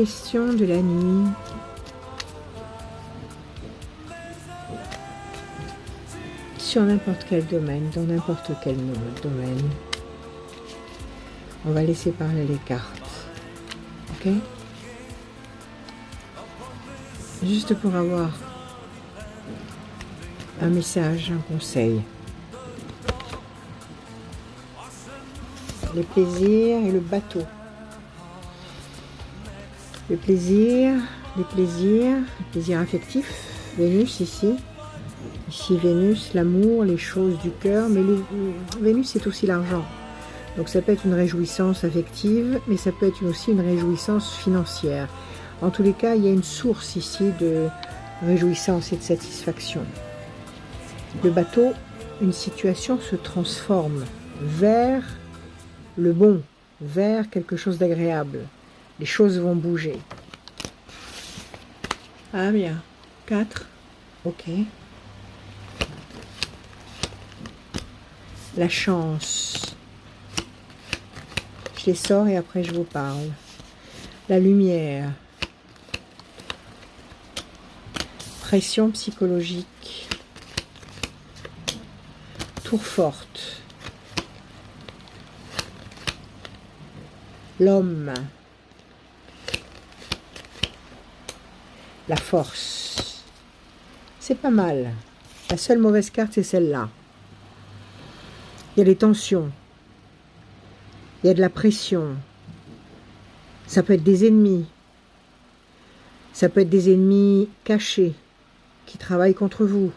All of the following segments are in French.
questions de la nuit. Sur n'importe quel domaine, dans n'importe quel domaine. On va laisser parler les cartes. Ok? Juste pour avoir un message, un conseil. Les plaisirs et le bateau. Le plaisir, les plaisirs affectifs. Vénus ici. Ici Vénus, l'amour, les choses du cœur. Mais Vénus c'est aussi l'argent. Donc ça peut être une réjouissance affective, mais ça peut être aussi une réjouissance financière. En tous les cas, il y a une source ici de réjouissance et de satisfaction. Le bateau, une situation se transforme vers le bon, vers quelque chose d'agréable. Les choses vont bouger. Ah bien, 4, ok. La chance. Je les sors et après je vous parle. La lumière. Pression psychologique. Tour forte. L'homme. La force. C'est pas mal. La seule mauvaise carte, c'est celle-là. Il y a des tensions. Il y a de la pression. Ça peut être des ennemis. Ça peut être des ennemis cachés qui travaillent contre vous.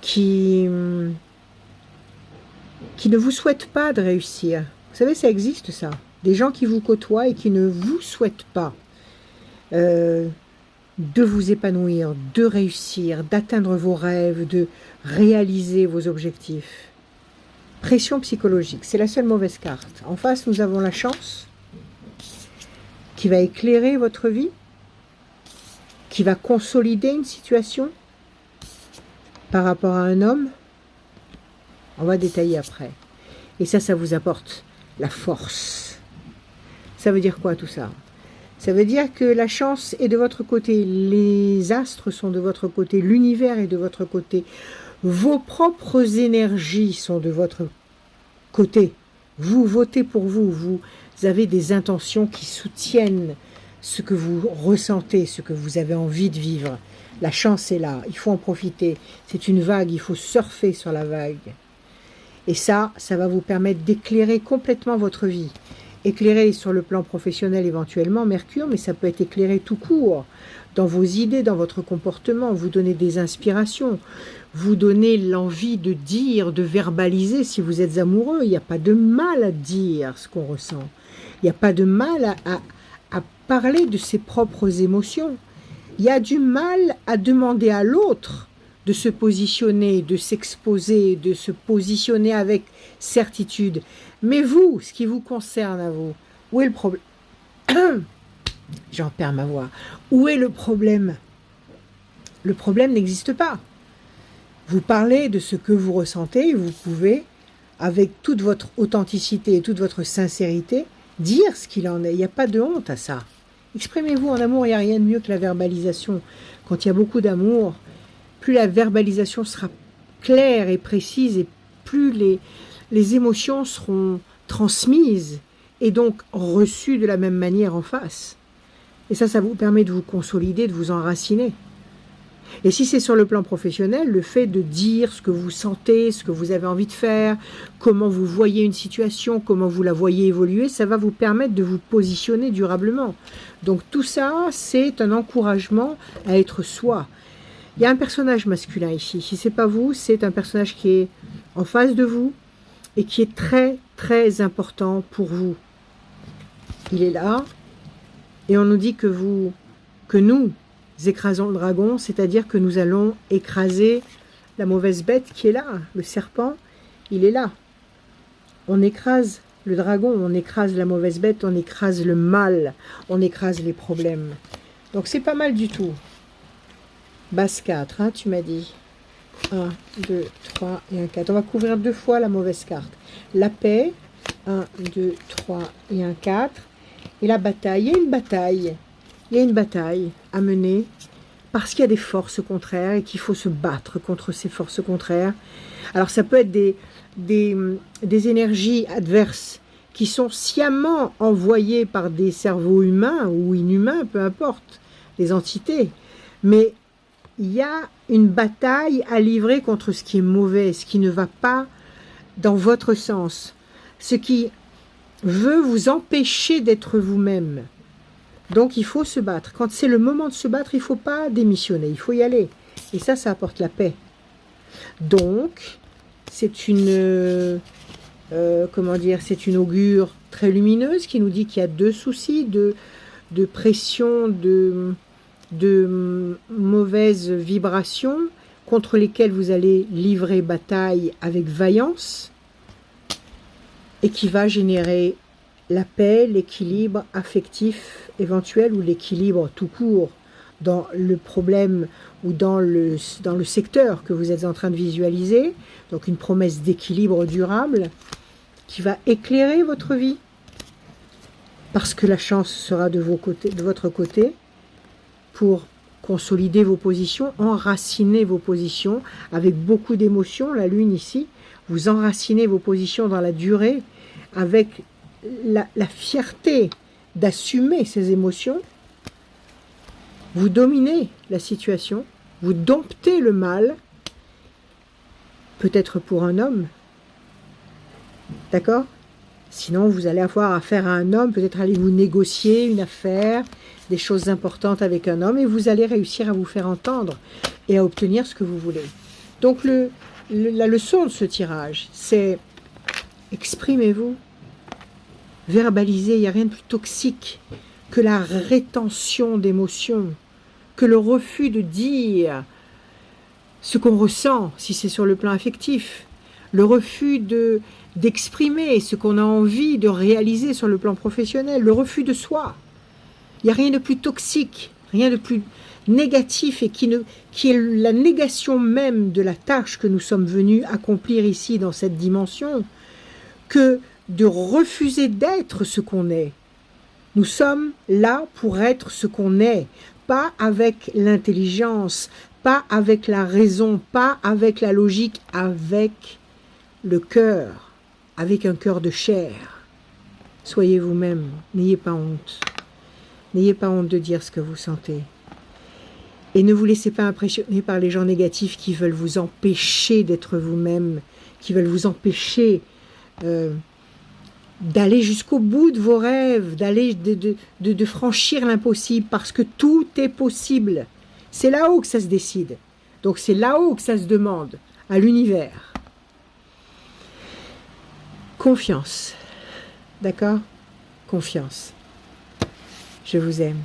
Qui ne vous souhaitent pas de réussir. Vous savez, ça existe ça. Des gens qui vous côtoient et qui ne vous souhaitent pas de vous épanouir, de réussir, d'atteindre vos rêves, de réaliser vos objectifs. Pression psychologique, c'est la seule mauvaise carte. En face, nous avons la chance qui va éclairer votre vie, qui va consolider une situation par rapport à un homme. On va détailler après. Et ça vous apporte la force. Ça veut dire quoi tout ça? Ça veut dire que la chance est de votre côté, les astres sont de votre côté, l'univers est de votre côté, vos propres énergies sont de votre côté. Vous votez pour vous, vous avez des intentions qui soutiennent ce que vous ressentez, ce que vous avez envie de vivre. La chance est là, il faut en profiter. C'est une vague, il faut surfer sur la vague. Et ça va vous permettre d'éclairer complètement votre vie. Éclairer sur le plan professionnel éventuellement, Mercure, mais ça peut être éclairé tout court, dans vos idées, dans votre comportement, vous donner des inspirations, vous donner l'envie de dire, de verbaliser si vous êtes amoureux. Il n'y a pas de mal à dire ce qu'on ressent. Il n'y a pas de mal à parler de ses propres émotions. Il y a du mal à demander à l'autre de se positionner, de s'exposer, de se positionner avec certitude. Mais vous, ce qui vous concerne à vous, où est le problème? J'en perds ma voix. Où est le problème? Le problème n'existe pas. Vous parlez de ce que vous ressentez et vous pouvez, avec toute votre authenticité et toute votre sincérité, dire ce qu'il en est. Il n'y a pas de honte à ça. Exprimez-vous en amour, il n'y a rien de mieux que la verbalisation. Quand il y a beaucoup d'amour, plus la verbalisation sera claire et précise et plus les émotions seront transmises et donc reçues de la même manière en face. Et ça vous permet de vous consolider, de vous enraciner. Et si c'est sur le plan professionnel, le fait de dire ce que vous sentez, ce que vous avez envie de faire, comment vous voyez une situation, comment vous la voyez évoluer, ça va vous permettre de vous positionner durablement. Donc tout ça, c'est un encouragement à être soi. Il y a un personnage masculin ici. Si ce n'est pas vous, c'est un personnage qui est en face de vous et qui est très, très important pour vous. Il est là et on nous dit que nous écrasons le dragon, c'est-à-dire que nous allons écraser la mauvaise bête qui est là. Le serpent, il est là. On écrase le dragon, on écrase la mauvaise bête, on écrase le mal, on écrase les problèmes. Donc c'est pas mal du tout. Base 4, hein, tu m'as dit. 1, 2, 3 et un 4. On va couvrir 2 fois la mauvaise carte. La paix, 1, 2, 3 et un 4. Et la bataille, il y a une bataille. Il y a une bataille à mener parce qu'il y a des forces contraires et qu'il faut se battre contre ces forces contraires. Alors ça peut être des énergies adverses qui sont sciemment envoyées par des cerveaux humains ou inhumains, peu importe, des entités. Mais il y a une bataille à livrer contre ce qui est mauvais, ce qui ne va pas dans votre sens, ce qui veut vous empêcher d'être vous-même. Donc il faut se battre. Quand c'est le moment de se battre, il ne faut pas démissionner, il faut y aller. Et ça apporte la paix. Donc, c'est une, comment dire, c'est une augure très lumineuse qui nous dit qu'il y a deux soucis de pression, de mauvaises vibrations contre lesquelles vous allez livrer bataille avec vaillance et qui va générer la paix, l'équilibre affectif éventuel ou l'équilibre tout court dans le problème ou dans le secteur que vous êtes en train de visualiser. Donc une promesse d'équilibre durable qui va éclairer votre vie parce que la chance sera de votre côté pour consolider vos positions, enraciner vos positions avec beaucoup d'émotions. La lune ici, vous enracinez vos positions dans la durée avec la fierté d'assumer ces émotions. Vous dominez la situation, vous domptez le mal, peut-être pour un homme, d'accord? Sinon, vous allez avoir affaire à un homme, peut-être allez-vous négocier une affaire, des choses importantes avec un homme, et vous allez réussir à vous faire entendre et à obtenir ce que vous voulez. Donc, la leçon de ce tirage, c'est exprimez-vous, verbalisez, il n'y a rien de plus toxique que la rétention d'émotions, que le refus de dire ce qu'on ressent, si c'est sur le plan affectif, le refus d'exprimer ce qu'on a envie de réaliser sur le plan professionnel, le refus de soi. Il n'y a rien de plus toxique, rien de plus négatif et qui est la négation même de la tâche que nous sommes venus accomplir ici dans cette dimension, que de refuser d'être ce qu'on est. Nous sommes là pour être ce qu'on est, pas avec l'intelligence, pas avec la raison, pas avec la logique, avec le cœur, avec un cœur de chair. Soyez vous-même, n'ayez pas honte. N'ayez pas honte de dire ce que vous sentez. Et ne vous laissez pas impressionner par les gens négatifs qui veulent vous empêcher d'être vous-même, qui veulent vous empêcher d'aller jusqu'au bout de vos rêves, de franchir l'impossible, parce que tout est possible. C'est là-haut que ça se décide. Donc c'est là-haut que ça se demande, à l'univers. Confiance. D'accord? Confiance. Je vous aime.